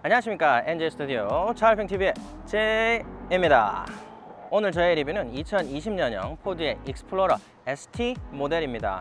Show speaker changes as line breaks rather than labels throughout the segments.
안녕하십니까, NJ 스튜디오 차알평TV의 제이입니다. 오늘 저의 리뷰는 2020년형 포드의 익스플로러 ST 모델입니다.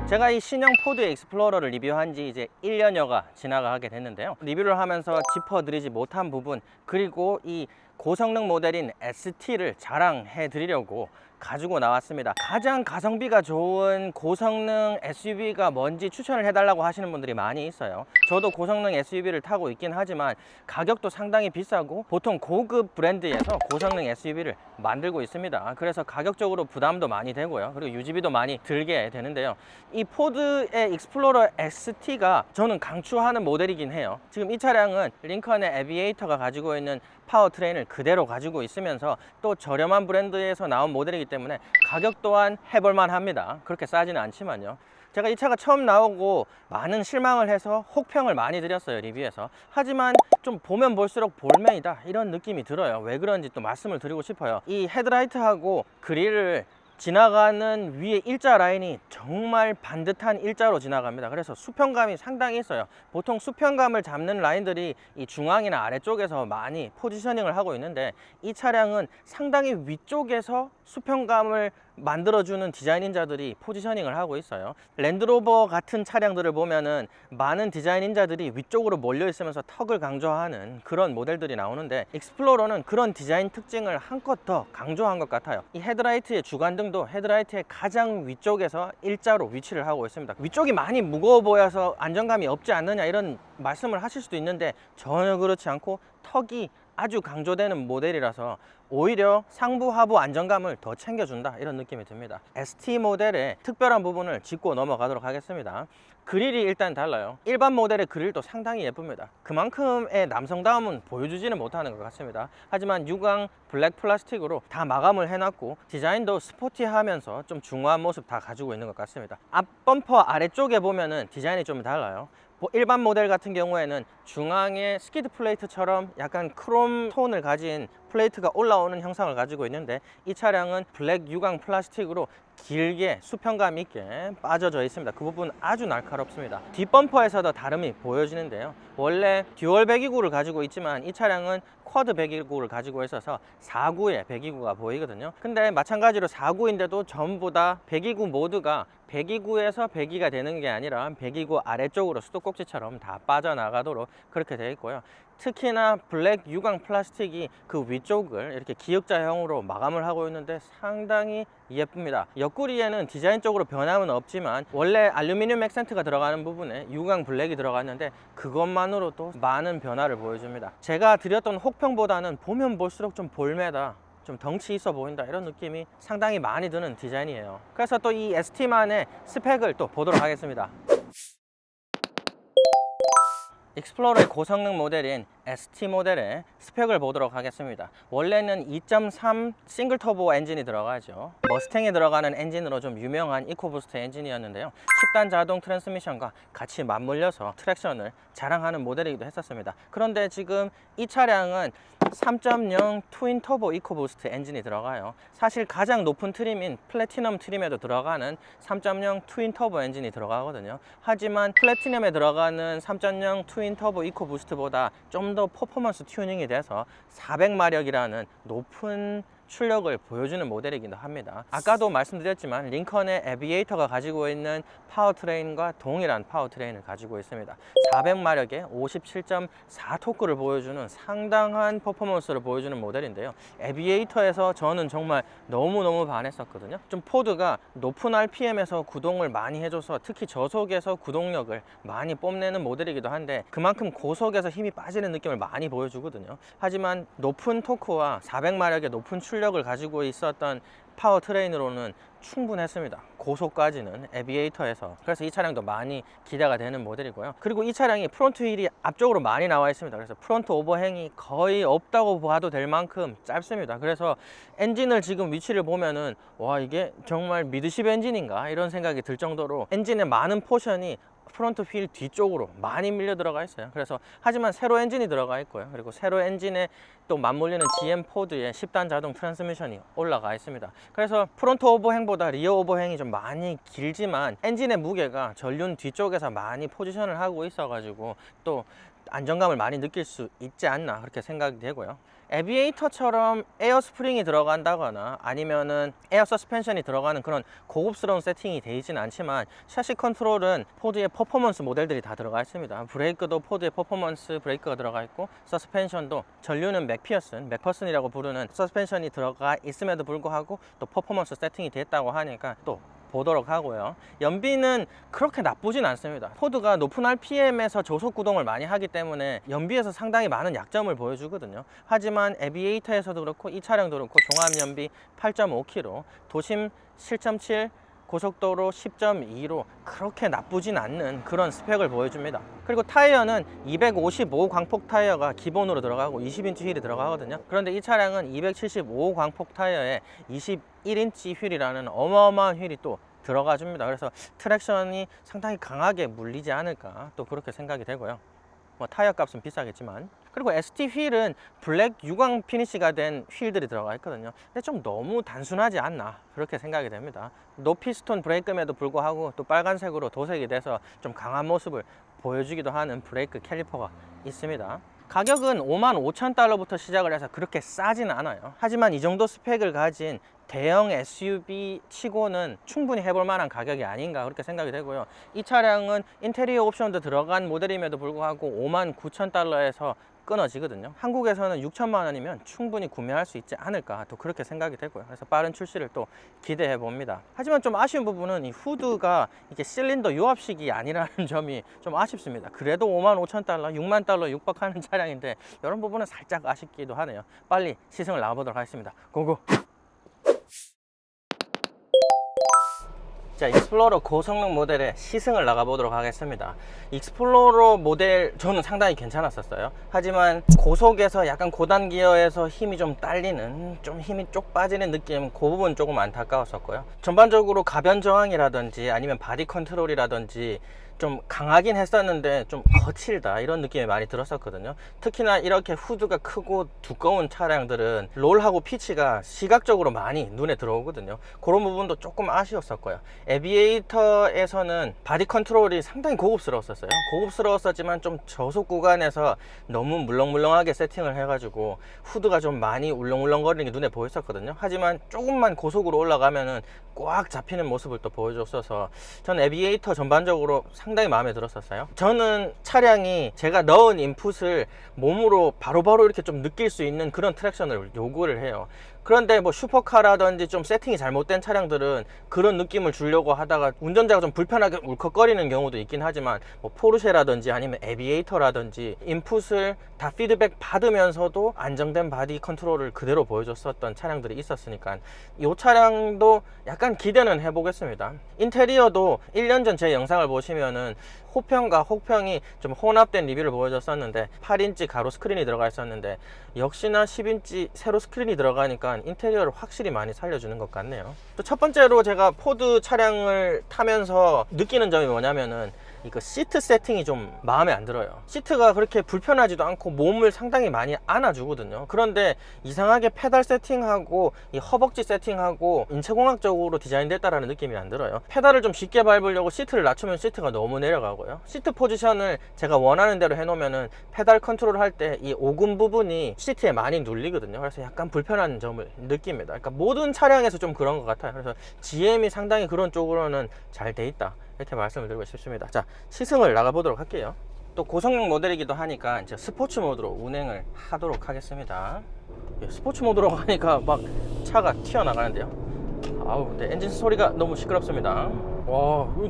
제가 이 신형 포드 익스플로러를 리뷰한 지 이제 1년여가 지나가게 됐는데요. 리뷰를 하면서 짚어드리지 못한 부분, 그리고 이 고성능 모델인 ST를 자랑해 드리려고 가지고 나왔습니다. 가장 가성비가 좋은 고성능 SUV가 뭔지 추천을 해달라고 하시는 분들이 많이 있어요. 저도 고성능 SUV를 타고 있긴 하지만 가격도 상당히 비싸고 보통 고급 브랜드에서 고성능 SUV를 만들고 있습니다. 그래서 가격적으로 부담도 많이 되고요, 그리고 유지비도 많이 들게 되는데요. 이 포드의 익스플로러 ST가 저는 강추하는 모델이긴 해요. 지금 이 차량은 링컨의 에비에이터가 가지고 있는 파워트레인을 그대로 가지고 있으면서 또 저렴한 브랜드에서 나온 모델이기 때문에 가격 또한 해볼만 합니다. 그렇게 싸지는 않지만요. 제가 이 차가 처음 나오고 많은 실망을 해서 혹평을 많이 드렸어요, 리뷰에서. 하지만 좀 보면 볼수록 볼매이다, 이런 느낌이 들어요. 왜 그런지 또 말씀을 드리고 싶어요. 이 헤드라이트하고 그릴을 지나가는 위에 일자 라인이 정말 반듯한 일자로 지나갑니다. 그래서 수평감이 상당히 있어요. 보통 수평감을 잡는 라인들이 이 중앙이나 아래쪽에서 많이 포지셔닝을 하고 있는데, 이 차량은 상당히 위쪽에서 수평감을 만들어주는 디자인인자들이 포지셔닝을 하고 있어요. 랜드로버 같은 차량들을 보면은 많은 디자인인자들이 위쪽으로 몰려 있으면서 턱을 강조하는 그런 모델들이 나오는데, 익스플로러는 그런 디자인 특징을 한껏 더 강조한 것 같아요. 이 헤드라이트의 주간등도 헤드라이트의 가장 위쪽에서 일자로 위치를 하고 있습니다. 위쪽이 많이 무거워 보여서 안정감이 없지 않느냐, 이런 말씀을 하실 수도 있는데 전혀 그렇지 않고 턱이 아주 강조되는 모델이라서 오히려 상부 하부 안정감을 더 챙겨준다, 이런 느낌이 듭니다. ST 모델의 특별한 부분을 짚고 넘어가도록 하겠습니다. 그릴이 일단 달라요. 일반 모델의 그릴도 상당히 예쁩니다. 그만큼의 남성다움은 보여주지는 못하는 것 같습니다. 하지만 유광 블랙 플라스틱으로 다 마감을 해놨고 디자인도 스포티하면서 좀 중후한 모습 다 가지고 있는 것 같습니다. 앞 범퍼 아래쪽에 보면은 디자인이 좀 달라요. 일반 모델 같은 경우에는 중앙에 스키드 플레이트처럼 약간 크롬 톤을 가진 플레이트가 올라오는 형상을 가지고 있는데, 이 차량은 블랙 유광 플라스틱으로 길게 수평감 있게 빠져져 있습니다. 그 부분 아주 날카롭습니다. 뒷범퍼에서도 다름이 보여지는데요. 원래 듀얼 배기구를 가지고 있지만 이 차량은 쿼드 배기구를 가지고 있어서 4구에 배기구가 보이거든요. 근데 마찬가지로 4구인데도 전부 다 배기구 모두가 배기구에서 배기가 되는 게 아니라 배기구 아래쪽으로 수도꼭지처럼 다 빠져나가도록 그렇게 되어 있고요. 특히나 블랙 유광 플라스틱이 그 위쪽을 이렇게 기역자형으로 마감을 하고 있는데 상당히 예쁩니다. 옆구리에는 디자인적으로 변함은 없지만 원래 알루미늄 액센트가 들어가는 부분에 유광 블랙이 들어갔는데 그것만으로도 많은 변화를 보여줍니다. 제가 드렸던 혹평보다는 보면 볼수록 좀 볼매다, 좀 덩치 있어 보인다, 이런 느낌이 상당히 많이 드는 디자인이에요. 그래서 또 이 ST만의 스펙을 또 보도록 하겠습니다. 익스플로러의 고성능 모델인 ST 모델의 스펙을 보도록 하겠습니다. 원래는 2.3 싱글 터보 엔진이 들어가죠. 머스탱에 들어가는 엔진으로 좀 유명한 이코부스트 엔진이었는데요. 10단 자동 트랜스미션과 같이 맞물려서 트랙션을 자랑하는 모델이기도 했었습니다. 그런데 지금 이 차량은 3.0 트윈 터보 이코부스트 엔진이 들어가요. 사실 가장 높은 트림인 플래티넘 트림에도 들어가는 3.0 트윈 터보 엔진이 들어가거든요. 하지만 플래티넘에 들어가는 3.0 트윈 터보 이코부스트보다 좀 더 퍼포먼스 튜닝이 돼서 400마력이라는 높은 출력을 보여주는 모델이기도 합니다. 아까도 말씀드렸지만 링컨의 에비에이터가 가지고 있는 파워트레인과 동일한 파워트레인을 가지고 있습니다. 400마력에 57.4 토크를 보여주는 상당한 퍼포먼스를 보여주는 모델인데요. 에비에이터에서 저는 정말 너무너무 반했었거든요. 좀 포드가 높은 RPM에서 구동을 많이 해줘서 특히 저속에서 구동력을 많이 뽐내는 모델이기도 한데 그만큼 고속에서 힘이 빠지는 느낌을 많이 보여주거든요. 하지만 높은 토크와 400마력의 높은 출력을 가지고 있었던 파워트레인으로는 충분했습니다. 고속까지는 에비에이터에서. 그래서 이 차량도 많이 기대가 되는 모델이고요. 그리고 이 차량이 프론트 휠이 앞쪽으로 많이 나와 있습니다. 그래서 프론트 오버행이 거의 없다고 봐도 될 만큼 짧습니다. 그래서 엔진을 지금 위치를 보면은 와, 이게 정말 미드십 엔진인가 이런 생각이 들 정도로 엔진의 많은 포션이 프론트 휠 뒤쪽으로 많이 밀려 들어가 있어요. 그래서 하지만 세로 엔진이 들어가 있고요. 그리고 세로 엔진에 또 맞물리는 GM 포드의 10단 자동 트랜스미션이 올라가 있습니다. 그래서 프론트 오버행보다 리어 오버행이 좀 많이 길지만 엔진의 무게가 전륜 뒤쪽에서 많이 포지션을 하고 있어 가지고 또 안정감을 많이 느낄 수 있지 않나 그렇게 생각이 되고요. 에비에이터처럼 에어 스프링이 들어간다거나 아니면은 에어 서스펜션이 들어가는 그런 고급스러운 세팅이 되지는 않지만 샤시 컨트롤은 포드의 퍼포먼스 모델들이 다 들어가 있습니다. 브레이크도 포드의 퍼포먼스 브레이크가 들어가 있고 서스펜션도 전륜은 맥퍼슨이라고 부르는 서스펜션이 들어가 있음에도 불구하고 또 퍼포먼스 세팅이 됐다고 하니까 또 보도록 하고요. 연비는 그렇게 나쁘진 않습니다. 포드가 높은 RPM에서 저속 구동을 많이 하기 때문에 연비에서 상당히 많은 약점을 보여주거든요. 하지만 에비에이터에서도 그렇고 이 차량도 그렇고 종합 연비 8.5km, 도심 7.7, 고속도로 10.2로 그렇게 나쁘진 않는 그런 스펙을 보여줍니다. 그리고 타이어는 255 광폭 타이어가 기본으로 들어가고 20인치 휠이 들어가거든요. 그런데 이 차량은 275 광폭 타이어에 21인치 휠이라는 어마어마한 휠이 또 들어가 줍니다. 그래서 트랙션이 상당히 강하게 물리지 않을까 또 그렇게 생각이 되고요. 뭐 타이어 값은 비싸겠지만. 그리고 ST 휠은 블랙 유광 피니시가 된 휠들이 들어가 있거든요. 근데 좀 너무 단순하지 않나 그렇게 생각이 됩니다. 노피스톤 브레이크임에도 불구하고 또 빨간색으로 도색이 돼서 좀 강한 모습을 보여주기도 하는 브레이크 캘리퍼가 있습니다. 가격은 55,000달러부터 시작을 해서 그렇게 싸진 않아요. 하지만 이 정도 스펙을 가진 대형 SUV 치고는 충분히 해볼 만한 가격이 아닌가 그렇게 생각이 되고요. 이 차량은 인테리어 옵션도 들어간 모델임에도 불구하고 59,000달러에서 끊어지거든요. 한국에서는 6천만 원이면 충분히 구매할 수 있지 않을까 또 그렇게 생각이 되고요. 그래서 빠른 출시를 또 기대해 봅니다. 하지만 좀 아쉬운 부분은 이 후드가 이게 실린더 유압식이 아니라는 점이 좀 아쉽습니다. 그래도 55,000달러, 6만 달러 육박하는 차량인데 이런 부분은 살짝 아쉽기도 하네요. 빨리 시승을 나가보도록 하겠습니다. 고고! 자, 익스플로러 고성능 모델의 시승을 나가보도록 하겠습니다. 익스플로러 모델 저는 상당히 괜찮았었어요. 하지만 고속에서 약간 고단 기어에서 힘이 좀 딸리는, 좀 힘이 쪽 빠지는 느낌, 그 부분 조금 안타까웠었고요. 전반적으로 가변 저항이라든지 아니면 바디 컨트롤이라든지 좀 강하긴 했었는데 좀 거칠다 이런 느낌이 많이 들었었거든요. 특히나 이렇게 후드가 크고 두꺼운 차량들은 롤하고 피치가 시각적으로 많이 눈에 들어오거든요. 그런 부분도 조금 아쉬웠었고요. 에비에이터에서는 바디 컨트롤이 상당히 고급스러웠었어요. 고급스러웠었지만 좀 저속 구간에서 너무 물렁물렁하게 세팅을 해가지고 후드가 좀 많이 울렁울렁거리는 게 눈에 보였었거든요. 하지만 조금만 고속으로 올라가면은 꽉 잡히는 모습을 또 보여줬어서 저는 에비에이터 전반적으로 상당히 마음에 들었었어요. 저는 차량이 제가 넣은 인풋을 몸으로 바로바로 이렇게 좀 느낄 수 있는 그런 트랙션을 요구를 해요. 그런데 뭐 슈퍼카라든지 좀 세팅이 잘못된 차량들은 그런 느낌을 주려고 하다가 운전자가 좀 불편하게 울컥거리는 경우도 있긴 하지만 뭐 포르쉐라든지 아니면 에비에이터라든지 인풋을 다 피드백 받으면서도 안정된 바디 컨트롤을 그대로 보여줬었던 차량들이 있었으니까 이 차량도 약간 기대는 해보겠습니다. 인테리어도 1년 전 제 영상을 보시면은 호평과 혹평이 좀 혼합된 리뷰를 보여줬었는데 8인치 가로 스크린이 들어가 있었는데 역시나 10인치 세로 스크린이 들어가니까 인테리어를 확실히 많이 살려주는 것 같네요. 또 첫 번째로 제가 포드 차량을 타면서 느끼는 점이 뭐냐면은 이거 시트 세팅이 좀 마음에 안 들어요. 시트가 그렇게 불편하지도 않고 몸을 상당히 많이 안아주거든요. 그런데 이상하게 페달 세팅하고 이 허벅지 세팅하고 인체공학적으로 디자인됐다라는 느낌이 안 들어요. 페달을 좀 쉽게 밟으려고 시트를 낮추면 시트가 너무 내려가고요. 시트 포지션을 제가 원하는 대로 해놓으면은 페달 컨트롤 할 때 이 오금 부분이 시트에 많이 눌리거든요. 그래서 약간 불편한 점을 느낍니다. 그러니까 모든 차량에서 좀 그런 것 같아요. 그래서 GM이 상당히 그런 쪽으로는 잘 돼 있다 이렇게 말씀을 드리고 싶습니다. 자, 시승을 나가보도록 할게요. 또 고성능 모델이기도 하니까 이제 스포츠 모드로 운행을 하도록 하겠습니다. 스포츠 모드로 하니까 막 차가 튀어나가는데요. 아우, 근데 엔진 소리가 너무 시끄럽습니다. 와, 이거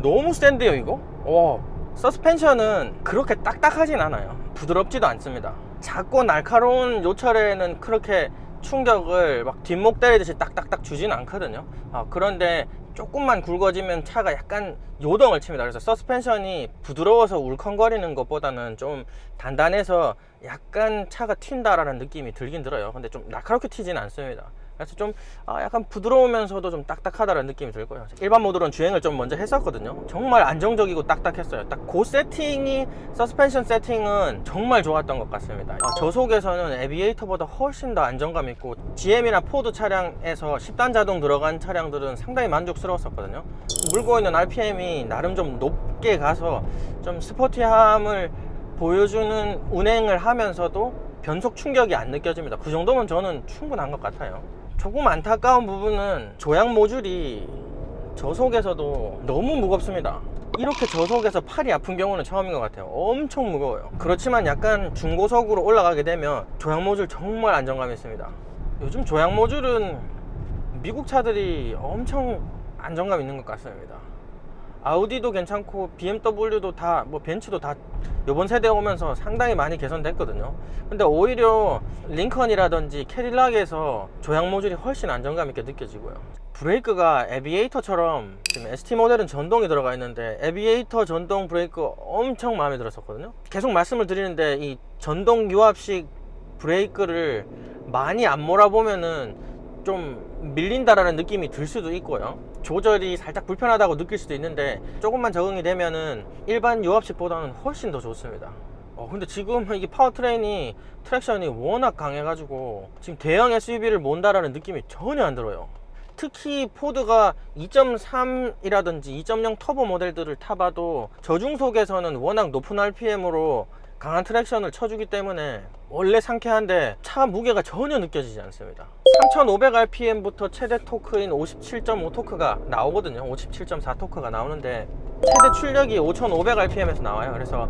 너무 센데요 이거? 와, 서스펜션은 그렇게 딱딱하진 않아요. 부드럽지도 않습니다. 작고 날카로운 요철에는 그렇게 충격을 막 뒷목 때리듯이 딱딱딱 주진 않거든요. 그런데 조금만 굵어지면 차가 약간 요동을 칩니다. 그래서 서스펜션이 부드러워서 울컹거리는 것보다는 좀 단단해서 약간 차가 튄다라는 느낌이 들긴 들어요. 근데 좀 날카롭게 튀진 않습니다. 그래서 좀 약간 부드러우면서도 좀 딱딱하다는 느낌이 들고요. 일반 모드로는 주행을 좀 먼저 했었거든요. 정말 안정적이고 딱딱했어요. 딱 그 세팅이, 서스펜션 세팅은 정말 좋았던 것 같습니다. 저속에서는 에비에이터보다 훨씬 더 안정감 있고, GM이나 포드 차량에서 10단 자동 들어간 차량들은 상당히 만족스러웠었거든요. 물고 있는 RPM이 나름 좀 높게 가서 좀 스포티함을 보여주는 운행을 하면서도 변속 충격이 안 느껴집니다. 그 정도면 저는 충분한 것 같아요. 조금 안타까운 부분은 조향 모듈이 저속에서도 너무 무겁습니다. 이렇게 저속에서 팔이 아픈 경우는 처음인 것 같아요. 엄청 무거워요. 그렇지만 약간 중고속으로 올라가게 되면 조향 모듈 정말 안정감이 있습니다. 요즘 조향 모듈은 미국 차들이 엄청 안정감 있는 것 같습니다. 아우디도 괜찮고 BMW도 다, 뭐 벤츠도 다 이번 세대에 오면서 상당히 많이 개선됐거든요. 근데 오히려 링컨이라든지 캐딜락에서 조향 모듈이 훨씬 안정감 있게 느껴지고요. 브레이크가 에비에이터처럼, 지금 ST 모델은 전동이 들어가 있는데 에비에이터 전동 브레이크 엄청 마음에 들었었거든요. 계속 말씀을 드리는데 이 전동 유압식 브레이크를 많이 안 몰아보면은 좀 밀린다라는 느낌이 들 수도 있고요. 조절이 살짝 불편하다고 느낄 수도 있는데 조금만 적응이 되면은 일반 유압식보다는 훨씬 더 좋습니다. 근데 지금 이게 파워트레인이, 트랙션이 워낙 강해가지고 지금 대형 SUV를 몬다라는 느낌이 전혀 안 들어요. 특히 포드가 2.3이라든지 2.0 터보 모델들을 타봐도 저중속에서는 워낙 높은 RPM으로 강한 트랙션을 쳐주기 때문에 원래 상쾌한데 차 무게가 전혀 느껴지지 않습니다. 3500rpm부터 최대 토크인 57.5 토크가 나오거든요. 57.4 토크가 나오는데 최대 출력이 5500rpm에서 나와요. 그래서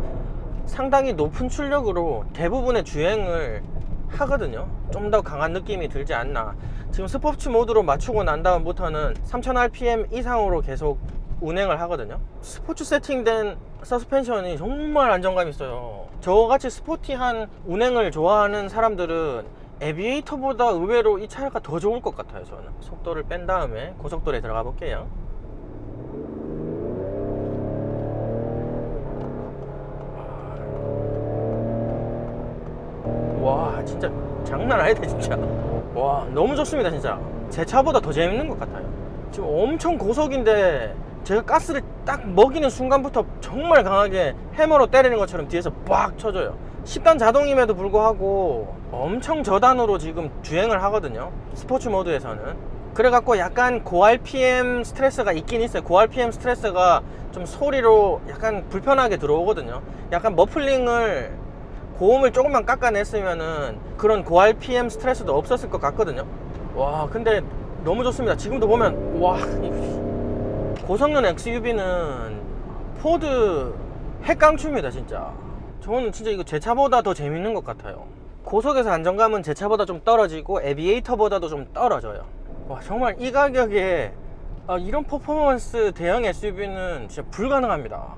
상당히 높은 출력으로 대부분의 주행을 하거든요. 좀 더 강한 느낌이 들지 않나. 지금 스포츠 모드로 맞추고 난 다음부터는 3000rpm 이상으로 계속 운행을 하거든요. 스포츠 세팅된 서스펜션이 정말 안정감 있어요. 저같이 스포티한 운행을 좋아하는 사람들은 에비에이터보다 의외로 이 차가 더 좋을 것 같아요. 저는 속도를 뺀 다음에 고속도로에 들어가 볼게요. 와, 진짜 장난 아니다 진짜. 와, 너무 좋습니다 진짜. 제 차보다 더 재밌는 것 같아요. 지금 엄청 고속인데 제가 가스를 딱 먹이는 순간부터 정말 강하게 해머로 때리는 것처럼 뒤에서 빡 쳐줘요. 10단 자동임에도 불구하고 엄청 저단으로 지금 주행을 하거든요. 스포츠 모드에서는. 그래갖고 약간 고RPM 스트레스가 있긴 있어요. 고RPM 스트레스가 좀 소리로 약간 불편하게 들어오거든요. 약간 머플링을, 고음을 조금만 깎아냈으면은 그런 고RPM 스트레스도 없었을 것 같거든요. 와, 근데 너무 좋습니다. 지금도 보면 와, 고성능 XUV는 포드 핵강추입니다 진짜. 저는 진짜 이거 제 차보다 더 재밌는 것 같아요. 고속에서 안정감은 제 차보다 좀 떨어지고 에비에이터보다도 좀 떨어져요. 와, 정말 이 가격에 이런 퍼포먼스 대형 SUV는 진짜 불가능합니다.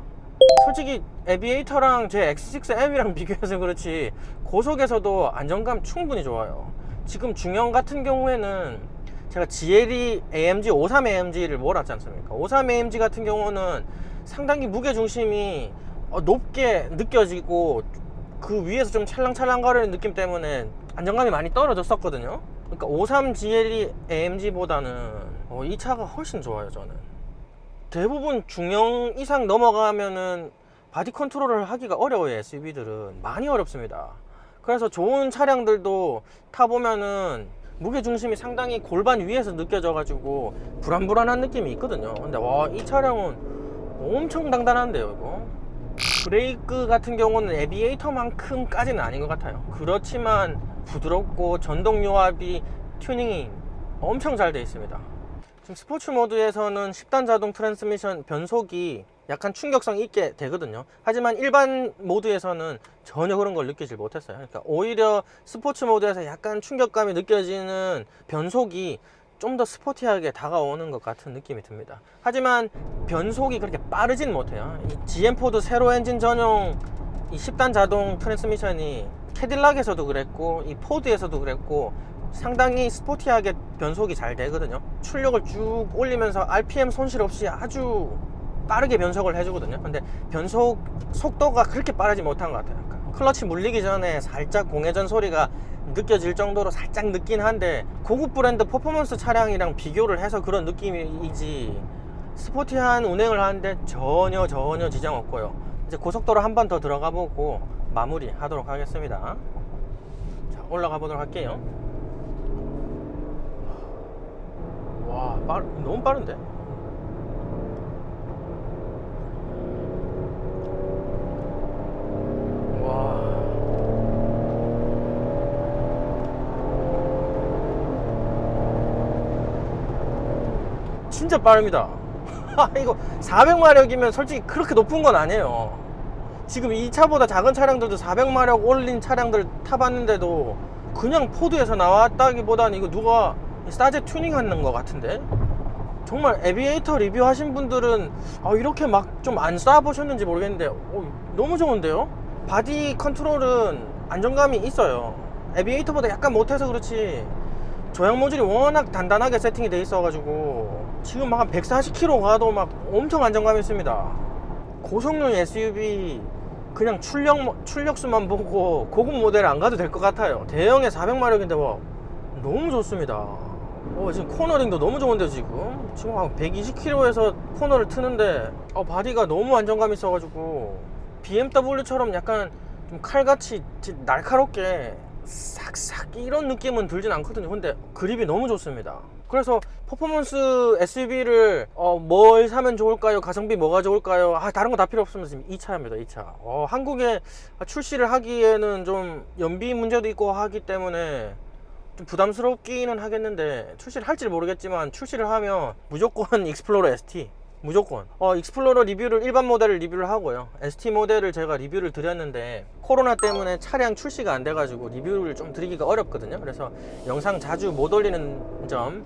솔직히 에비에이터랑 제 X6M이랑 비교해서 그렇지 고속에서도 안정감 충분히 좋아요. 지금 중형 같은 경우에는 제가 GLE AMG 53AMG를 몰았지 않습니까? 53AMG 같은 경우는 상당히 무게중심이 높게 느껴지고 그 위에서 좀 찰랑찰랑 거리는 느낌 때문에 안정감이 많이 떨어졌었거든요. 그러니까 53 GLE AMG보다는 이 차가 훨씬 좋아요. 저는 대부분 중형 이상 넘어가면은 바디 컨트롤을 하기가 어려워요. SUV들은 많이 어렵습니다. 그래서 좋은 차량들도 타보면은 무게중심이 상당히 골반 위에서 느껴져 가지고 불안불안한 느낌이 있거든요. 근데 와, 이 차량은 엄청 단단한데요. 이거 브레이크 같은 경우는 에비에이터만큼까지는 아닌 것 같아요. 그렇지만 부드럽고 전동 요압이 튜닝이 엄청 잘 되어 있습니다. 지금 스포츠 모드에서는 10단 자동 트랜스미션 변속이 약간 충격성 있게 되거든요. 하지만 일반 모드에서는 전혀 그런 걸 느끼지 못했어요. 그러니까 오히려 스포츠 모드에서 약간 충격감이 느껴지는 변속이 좀 더 스포티하게 다가오는 것 같은 느낌이 듭니다. 하지만 변속이 그렇게 빠르진 못해요. 이 GM4드 세로 엔진 전용 이 10단 자동 트랜스미션이 캐딜락에서도 그랬고 이 포드에서도 그랬고 상당히 스포티하게 변속이 잘 되거든요. 출력을 쭉 올리면서 RPM 손실 없이 아주 빠르게 변속을 해주거든요. 근데 변속 속도가 그렇게 빠르지 못한 것 같아요. 클러치 물리기 전에 살짝 공회전 소리가 느껴질 정도로 살짝 늦긴 한데 고급 브랜드 퍼포먼스 차량이랑 비교를 해서 그런 느낌이지 스포티한 운행을 하는데 전혀 지장 없고요. 이제 고속도로 한 번 더 들어가 보고 마무리 하도록 하겠습니다. 자, 올라가 보도록 할게요. 와, 너무 빠른데? 와. 진짜 빠릅니다. 이거 400마력이면 솔직히 그렇게 높은 건 아니에요. 지금 이 차보다 작은 차량들도 400마력 올린 차량들 타봤는데도 그냥 포드에서 나왔다기보다는 이거 누가 싸제 튜닝하는 것 같은데, 정말 에비에이터 리뷰하신 분들은 이렇게 막 좀 안 쏴보셨는지 모르겠는데 너무 좋은데요? 바디 컨트롤은 안정감이 있어요. 에비에이터보다 약간 못해서 그렇지 조향 모듈이 워낙 단단하게 세팅이 돼 있어 가지고 지금 막 한 140km 가도 막 엄청 안정감이 있습니다. 고성능 SUV 그냥 출력수만 보고 고급 모델 안 가도 될 것 같아요. 대형의 400마력인데 뭐 너무 좋습니다. 지금 코너링도 너무 좋은데 지금 한 120km에서 코너를 트는데 바디가 너무 안정감 있어 가지고 BMW처럼 약간 좀 칼같이 날카롭게 싹싹 이런 느낌은 들진 않거든요. 근데 그립이 너무 좋습니다. 그래서 퍼포먼스 SUV를 뭘 사면 좋을까요? 가성비 뭐가 좋을까요? 다른 거 다 필요 없으면 지금 이 차입니다. 이 차. 한국에 출시를 하기에는 좀 연비 문제도 있고 하기 때문에 좀 부담스럽기는 하겠는데, 출시를 할지 모르겠지만 출시를 하면 무조건 익스플로러 ST 무조건. 익스플로러 리뷰를 일반 모델을 리뷰를 하고요, ST 모델을 제가 리뷰를 드렸는데 코로나 때문에 차량 출시가 안 돼가지고 리뷰를 좀 드리기가 어렵거든요. 그래서 영상 자주 못 올리는 점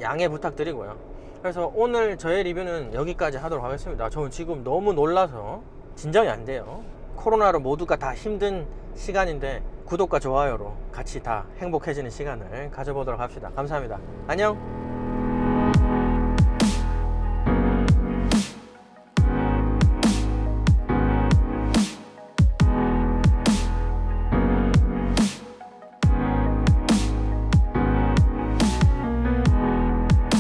양해 부탁드리고요. 그래서 오늘 저의 리뷰는 여기까지 하도록 하겠습니다. 저는 지금 너무 놀라서 진정이 안 돼요. 코로나로 모두가 다 힘든 시간인데 구독과 좋아요로 같이 다 행복해지는 시간을 가져보도록 합시다. 감사합니다. 안녕.